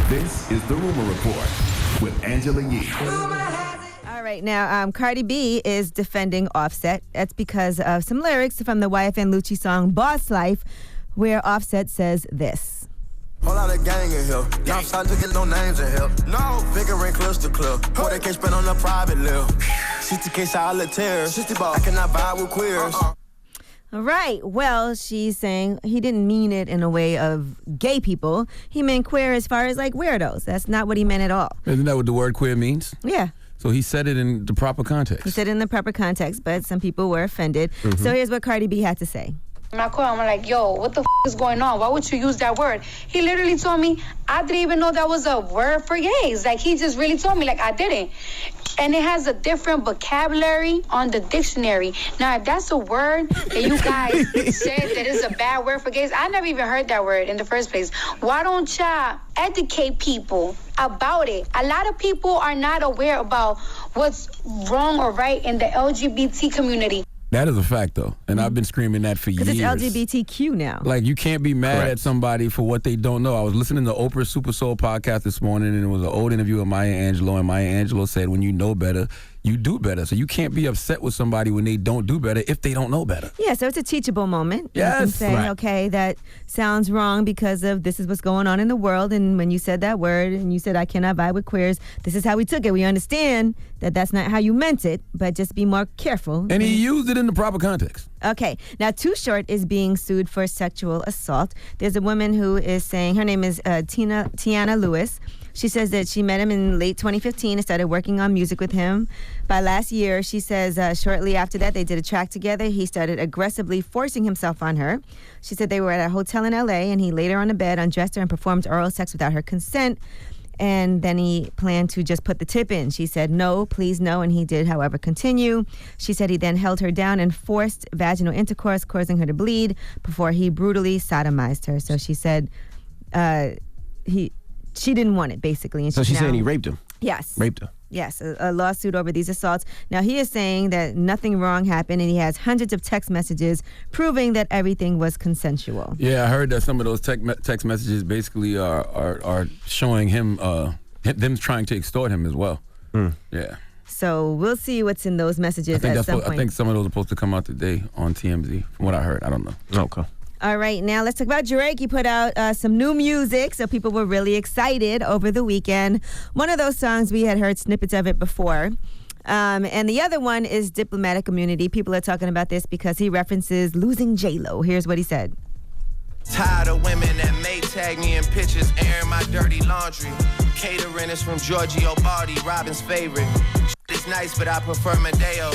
This is the Rumor Report with Angela Yee. All right, now Cardi B is defending Offset. That's because of some lyrics from the YFN Lucci song Boss Life, where Offset says this. Whole lot of gang in here. Now I'm starting to get no names in here. No, figuring close to clear. What they can spend on a private live. 60K solitaire. 60 ball. I cannot vibe with queers. All right, well, she's saying he didn't mean it in a way of gay people. He meant queer as far as like weirdos. That's not what he meant at all. Isn't that what the word queer means? Yeah. So he said it in the proper context. He said it in the proper context, but some people were offended. Mm-hmm. So here's what Cardi B had to say. I called him, I'm like, yo, what the is going on? Why would you use that word? He literally told me, I didn't even know that was a word for gays. Like, he just really told me, like, I didn't. And it has a different vocabulary on the dictionary. Now, if that's a word that you guys said that is a bad word for gays, I never even heard that word in the first place. Why don't y'all educate people about it? A lot of people are not aware about what's wrong or right in the LGBT community. That is a fact, though. And I've been screaming that for years. Because it's LGBTQ now. Like, you can't be mad at somebody for what they don't know. I was listening to Oprah's Super Soul podcast this morning, and it was an old interview with Maya Angelou, and Maya Angelou said, when you know better, you do better. So you can't be upset with somebody when they don't do better if they don't know better. Yeah, so it's a teachable moment. Yes. You can say, okay, that sounds wrong because of this is what's going on in the world. And when you said that word and you said, I cannot vibe with queers, this is how we took it. We understand that that's not how you meant it, but just be more careful. And he used it in the proper context. Okay. Now, Too Short is being sued for sexual assault. There's a woman who is saying, her name is Tiana Lewis. She says that she met him in late 2015 and started working on music with him. By last year, she says shortly after that, they did a track together. He started aggressively forcing himself on her. She said they were at a hotel in L.A., and he laid her on the bed, undressed her, and performed oral sex without her consent. And then he planned to just put the tip in. She said, no, please no, and he did, however, continue. She said he then held her down and forced vaginal intercourse, causing her to bleed, before he brutally sodomized her. So she said she didn't want it, basically. And so she's saying he raped him? Yes. Raped her? Yes, a lawsuit over these assaults. Now, he is saying that nothing wrong happened, and he has hundreds of text messages proving that everything was consensual. Yeah, I heard that some of those text messages basically are showing him, them trying to extort him as well. Yeah. So we'll see what's in those messages at some point. I think some of those are supposed to come out today on TMZ, from what I heard. I don't know. Okay. All right, now let's talk about Drake. He put out some new music, so people were really excited over the weekend. One of those songs, we had heard snippets of it before. And the other one is Diplomatic Immunity. People are talking about this because he references losing J-Lo. Here's what he said. Tired of women that may tag me in pictures, airing my dirty laundry. Catering is from Giorgio Bardi, Robin's favorite. It's nice, but I prefer Madeo.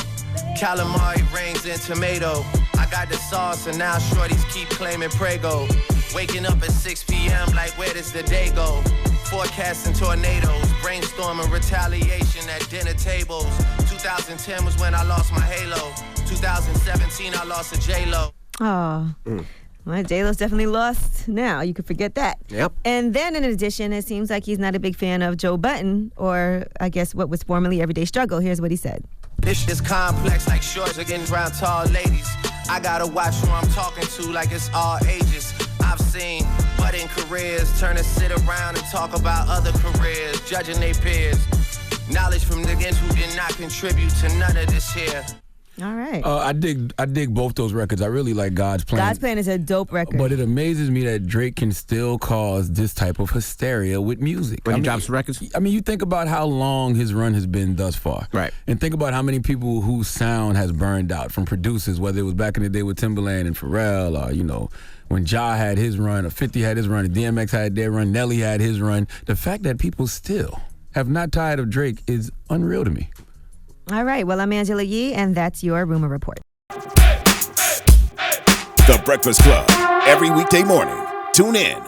Calamari rings and tomato. I got the sauce, and now shorties keep claiming Prego. Waking up at 6 p.m. like, where does the day go? Forecasting tornadoes, brainstorming retaliation at dinner tables. 2010 was when I lost my halo. 2017 I lost to J-Lo. Oh. Well, J-Lo's definitely lost now. You could forget that. Yep. And then, in addition, it seems like he's not a big fan of Joe Budden, or I guess what was formerly Everyday Struggle. Here's what he said. This is complex like shorts are getting around tall ladies. I gotta watch who I'm talking to like it's all ages. I've seen budding careers turn to sit around and talk about other careers, judging their peers. Knowledge from niggas who did not contribute to none of this here. All right. I dig both those records. I really like God's Plan. God's Plan is a dope record. But it amazes me that Drake can still cause this type of hysteria with music. When he drops records? I mean, you think about how long his run has been thus far. Right. And think about how many people whose sound has burned out from producers, whether it was back in the day with Timbaland and Pharrell, or, you know, when Ja had his run, or 50 had his run, or DMX had their run, Nelly had his run. The fact that people still have not tired of Drake is unreal to me. All right. Well, I'm Angela Yee, and that's your Rumor Report. The Breakfast Club. Every weekday morning. Tune in.